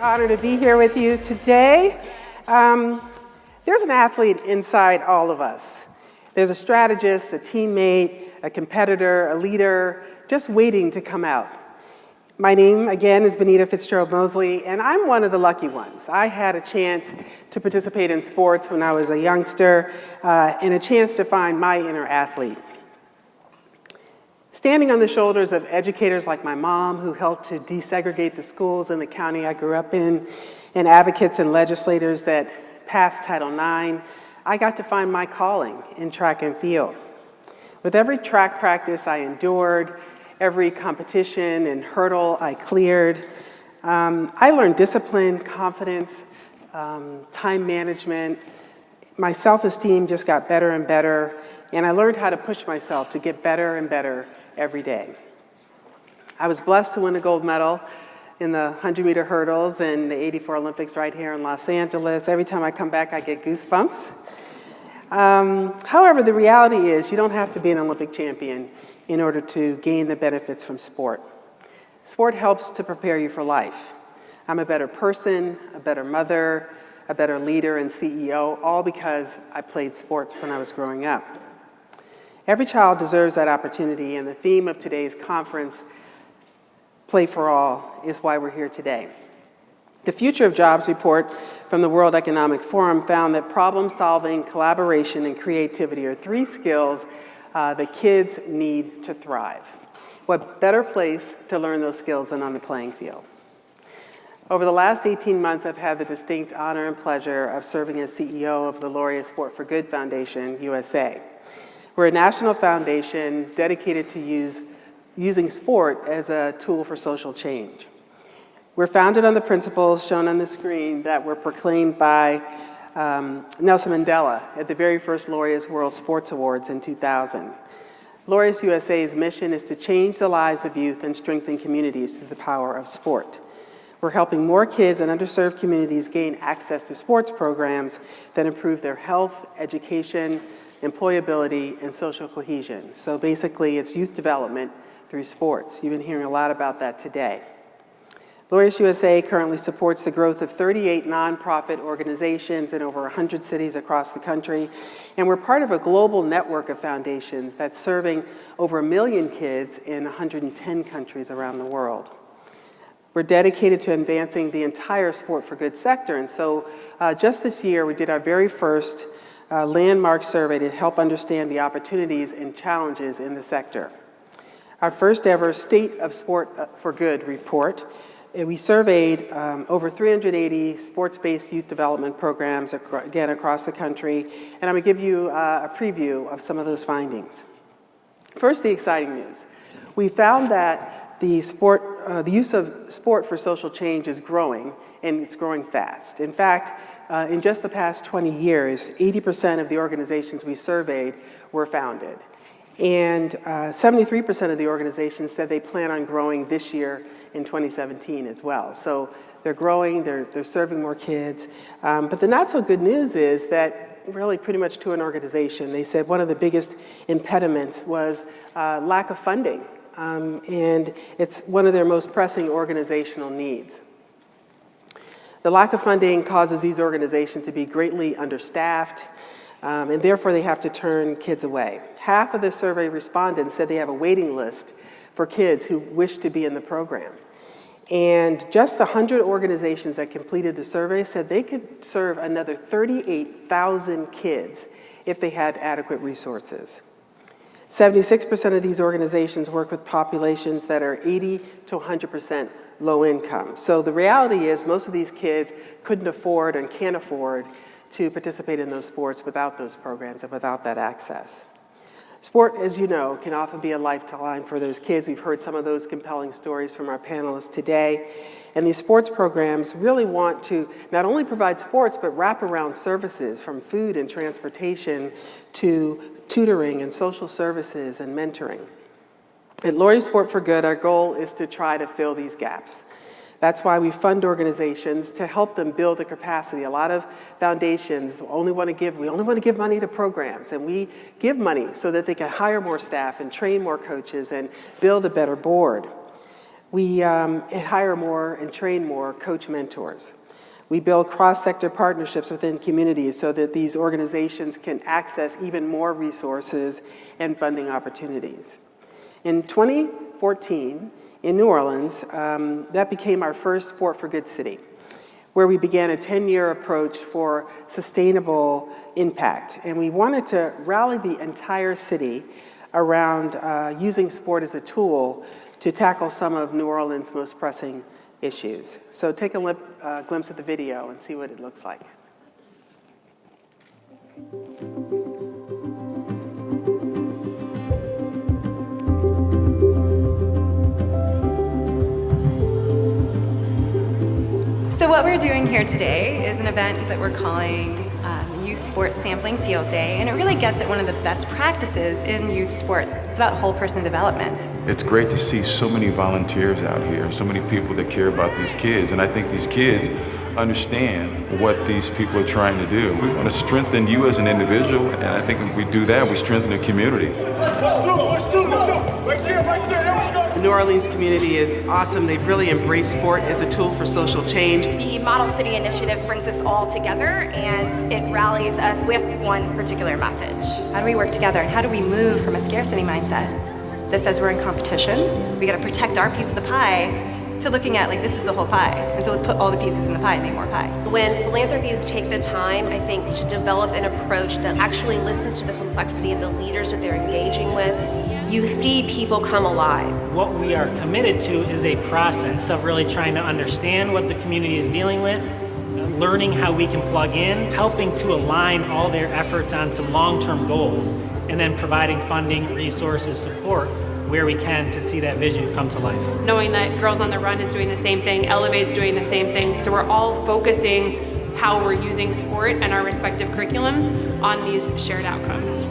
Honor to be here with you today. There's an athlete inside all of us. There's a strategist, a teammate, a competitor, a leader, just waiting to come out. My name, again, is Benita Fitzgerald Mosley, and I'm one of the lucky ones. I had a chance to participate in sports when I was a youngster, and a chance to find my inner athlete. Standing on the shoulders of educators like my mom, who helped to desegregate the schools in the county I grew up in, and advocates and legislators that passed Title IX, I got to find my calling in track and field. With every track practice I endured, every competition and hurdle I cleared, I learned discipline, confidence, time management. My self-esteem just got better and better, and I learned how to push myself to get better and better every day. I was blessed to win a gold medal in the 100-meter hurdles and the 84 Olympics right here in Los Angeles. Every time I come back, I get goosebumps. However, the reality is you don't have to be an Olympic champion in order to gain the benefits from sport. Sport helps to prepare you for life. I'm a better person, a better mother, a better leader and CEO, all because I played sports when I was growing up. Every child deserves that opportunity, and the theme of today's conference, Play for All, is why we're here today. The Future of Jobs report from the World Economic Forum found that problem-solving, collaboration, and creativity are three skills that kids need to thrive. What better place to learn those skills than on the playing field? Over the last 18 months, I've had the distinct honor and pleasure of serving as CEO of the Laureus Foundation USA. We're a national foundation dedicated to using sport as a tool for social change. We're founded on the principles shown on the screen that were proclaimed by Nelson Mandela at the very first Laureus World Sports Awards in 2000. Laureus USA's mission is to change the lives of youth and strengthen communities through the power of sport. We're helping more kids in underserved communities gain access to sports programs that improve their health, education, employability, and social cohesion. So basically, it's youth development through sports. You've been hearing a lot about that today. Laureus USA currently supports the growth of 38 nonprofit organizations in over 100 cities across the country, and we're part of a global network of foundations that's serving over 1 million kids in 110 countries around the world. We're dedicated to advancing the entire Sport for Good sector, and so just this year we did our very first landmark survey to help understand the opportunities and challenges in the sector. Our first ever State of Sport for Good report, we surveyed over 380 sports-based youth development programs, again, across the country, and I'm gonna give you a preview of some of those findings. First, the exciting news. We found that the use of sport for social change is growing, and it's growing fast. In fact, in just the past 20 years, 80% of the organizations we surveyed were founded. And 73% of the organizations said they plan on growing this year in 2017 as well. So they're growing, they're serving more kids. But the not so good news is that really pretty much to an organization, they said one of the biggest impediments was lack of funding. And it's one of their most pressing organizational needs. The lack of funding causes these organizations to be greatly understaffed, and therefore they have to turn kids away. Half of the survey respondents said they have a waiting list for kids who wish to be in the program. And just the 100 organizations that completed the survey said they could serve another 38,000 kids if they had adequate resources. 76% of these organizations work with populations that are 80 to 100% low income. So the reality is most of these kids couldn't afford and can't afford to participate in those sports without those programs and without that access. Sport, as you know, can often be a lifeline for those kids. We've heard some of those compelling stories from our panelists today. And these sports programs really want to not only provide sports, but wrap around services from food and transportation to tutoring and social services and mentoring. At Laureus Sport for Good, our goal is to try to fill these gaps. That's why we fund organizations to help them build the capacity. A lot of foundations only want to give money to programs, and we give money so that they can hire more staff and train more coaches and build a better board. We hire more and train more coach mentors. We build cross-sector partnerships within communities so that these organizations can access even more resources and funding opportunities. In 2014, in New Orleans, that became our first Sport for Good city, where we began a 10-year approach for sustainable impact. And we wanted to rally the entire city around using sport as a tool to tackle some of New Orleans' most pressing issues. So take a glimpse at the video and see what it looks like. So what we're doing here today is an event that we're calling Youth Sports Sampling Field Day, and it really gets at one of the best practices in youth sports. It's about whole person development. It's great to see so many volunteers out here, so many people that care about these kids, and I think these kids understand what these people are trying to do. We want to strengthen you as an individual, and I think if we do that, we strengthen the community. Let's do. Right there, there we go. The New Orleans community is awesome. They've really embraced sport as a tool for social change. The Model City Initiative brings us all together and it rallies us with one particular message. How do we work together, and how do we move from a scarcity mindset that says we're in competition, we got to protect our piece of the pie, to looking at like this is the whole pie, and so let's put all the pieces in the pie and make more pie. When philanthropies take the time, I think, to develop an approach that actually listens to the complexity of the leaders that they're engaging with, you see people come alive. What we are committed to is a process of really trying to understand what the community is dealing with, learning how we can plug in, helping to align all their efforts on some long-term goals, and then providing funding, resources, support where we can to see that vision come to life. Knowing that Girls on the Run is doing the same thing, Elevate's doing the same thing, so we're all focusing how we're using sport and our respective curriculums on these shared outcomes.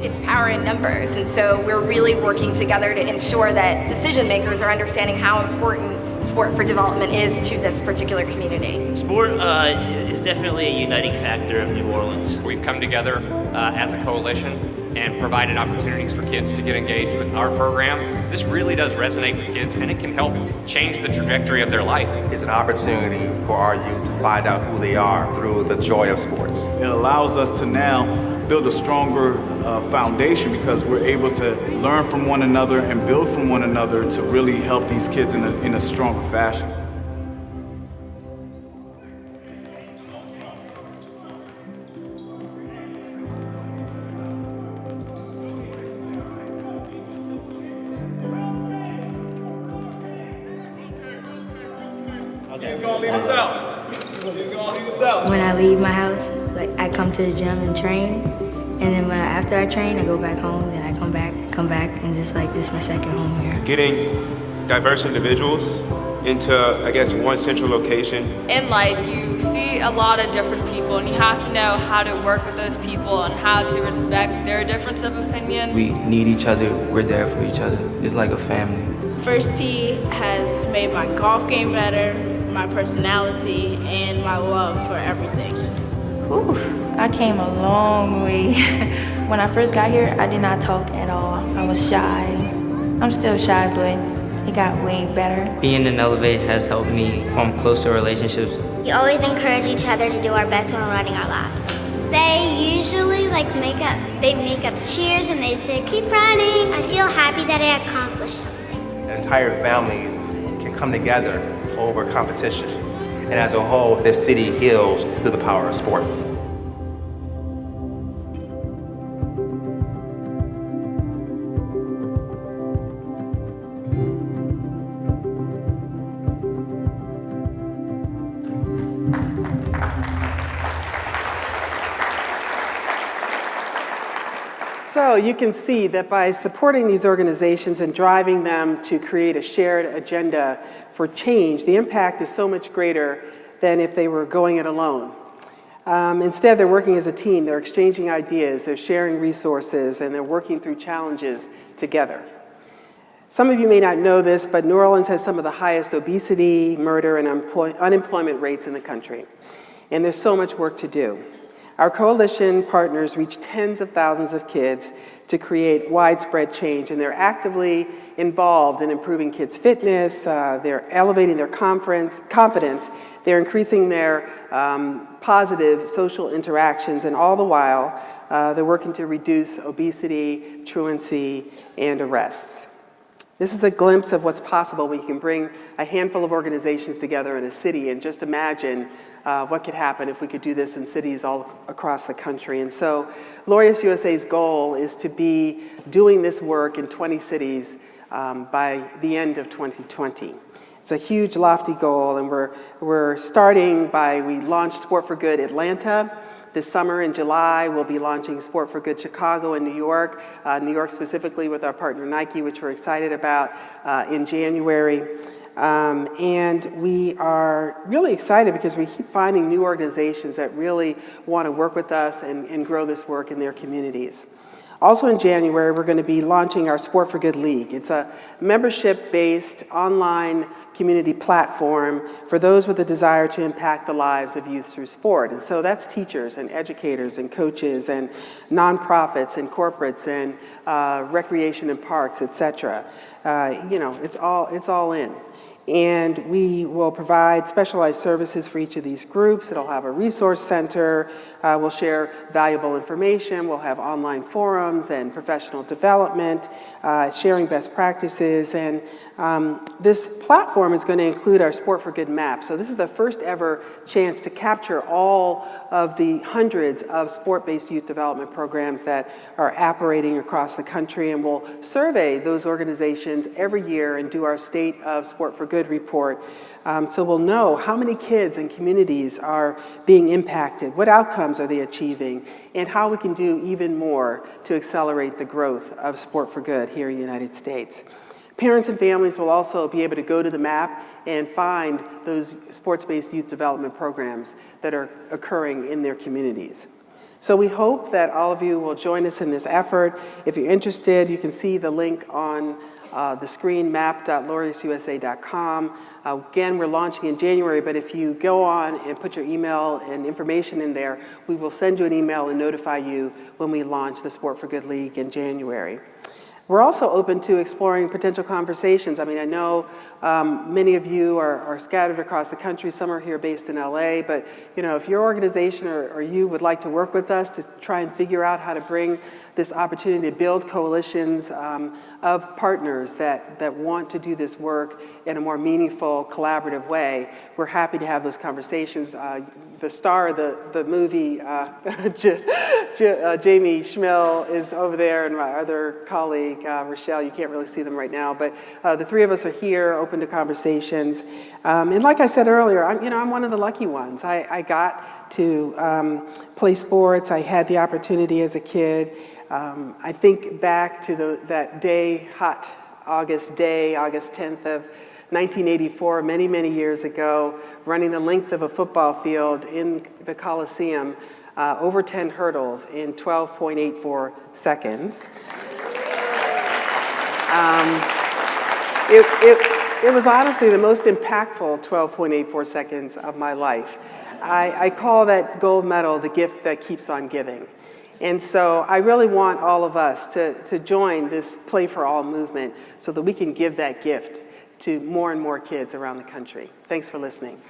It's power in numbers, and so we're really working together to ensure that decision makers are understanding how important sport for development is to this particular community. Sport is definitely a uniting factor of New Orleans. We've come together as a coalition and provided opportunities for kids to get engaged with our program. This really does resonate with kids, and it can help change the trajectory of their life. It's an opportunity for our youth to find out who they are through the joy of sports. It allows us to now build a stronger foundation because we're able to learn from one another and build from one another to really help these kids in a stronger fashion. He's gonna lead us out. When I leave my house, like I come to the gym and train, and then after I train, I go back home. Then I come back, and just like this is my second home here. Getting diverse individuals into, I guess, one central location. In life, you see a lot of different people, and you have to know how to work with those people and how to respect their difference of opinion. We need each other. We're there for each other. It's like a family. First Tee has made my golf game better, my personality, and my love for everything. Ooh, I came a long way. When I first got here, I did not talk at all. I was shy. I'm still shy, but it got way better. Being in Elevate has helped me form closer relationships. We always encourage each other to do our best when we're running our laps. They usually make up cheers and they say, keep running. I feel happy that I accomplished something. Entire families can come together over competition. And as a whole, this city heals through the power of sport. So you can see that by supporting these organizations and driving them to create a shared agenda for change, the impact is so much greater than if they were going it alone. Instead, they're working as a team, they're exchanging ideas, they're sharing resources, and they're working through challenges together. Some of you may not know this, but New Orleans has some of the highest obesity, murder, and unemployment rates in the country. And there's so much work to do. Our coalition partners reach tens of thousands of kids to create widespread change, and they're actively involved in improving kids' fitness, they're elevating their confidence, they're increasing their positive social interactions, and all the while, they're working to reduce obesity, truancy, and arrests. This is a glimpse of what's possible when you can bring a handful of organizations together in a city, and just imagine what could happen if we could do this in cities all across the country. And so Laureus USA's goal is to be doing this work in 20 cities by the end of 2020. It's a huge, lofty goal, and we're starting we launched Sport for Good Atlanta. This summer in July, we'll be launching Sport for Good Chicago and New York specifically with our partner Nike, which we're excited about in January. And we are really excited because we keep finding new organizations that really want to work with us and grow this work in their communities. Also in January, we're going to be launching our Sport for Good League. It's a membership-based online community platform for those with a desire to impact the lives of youth through sport. And so that's teachers and educators and coaches and nonprofits and corporates and recreation and parks, etc. It's all in. And we will provide specialized services for each of these groups. It'll have a resource center. We'll share valuable information. We'll have online forums and professional development, sharing best practices. And this platform is going to include our Sport for Good map. So this is the first ever chance to capture all of the hundreds of sport-based youth development programs that are operating across the country. And we'll survey those organizations every year and do our State of Sport for Good report. So we'll know how many kids and communities are being impacted, what outcomes are they achieving, and how we can do even more to accelerate the growth of Sport for Good here in the United States. Parents and families will also be able to go to the map and find those sports-based youth development programs that are occurring in their communities. So we hope that all of you will join us in this effort. If you're interested, you can see the link on the screen, map.laureususa.com. Again, we're launching in January, but if you go on and put your email and information in there, we will send you an email and notify you when we launch the Sport for Good League in January. We're also open to exploring potential conversations. I mean, I know many of you are scattered across the country. Some are here based in LA, but if your organization or you would like to work with us to try and figure out how to bring this opportunity to build coalitions of partners that want to do this work in a more meaningful, collaborative way, we're happy to have those conversations. The star of the movie, Jamie Schmill, is over there, and my other colleague, Rochelle, you can't really see them right now, but the three of us are here, open to conversations. And like I said earlier, I'm one of the lucky ones. I got to play sports. I had the opportunity as a kid. I think back to that day, hot August day, August 10th of 1984, many, many years ago, running the length of a football field in the Coliseum, over 10 hurdles in 12.84 seconds. It was honestly the most impactful 12.84 seconds of my life. I call that gold medal the gift that keeps on giving. And so I really want all of us to join this Play for All movement so that we can give that gift to more and more kids around the country. Thanks for listening.